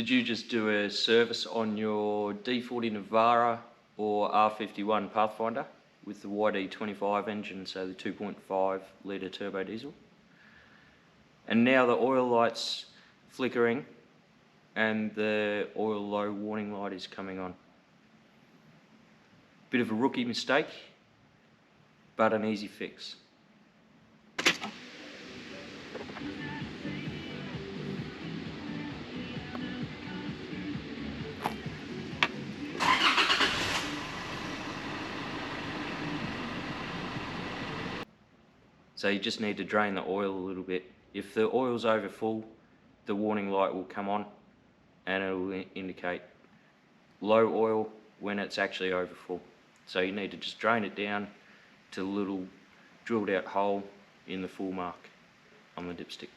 Did you just do a service on your D40 Navara or R51 Pathfinder with the YD25 engine, so the 2.5 litre turbo diesel? And now the oil light's flickering and the oil low warning light is coming on. Bit of a rookie mistake, but an easy fix. So you just need to drain the oil a little bit. If the oil's over full, the warning light will come on and it will indicate low oil when it's actually over full. So you need to just drain it down to a little drilled out hole in the full mark on the dipstick.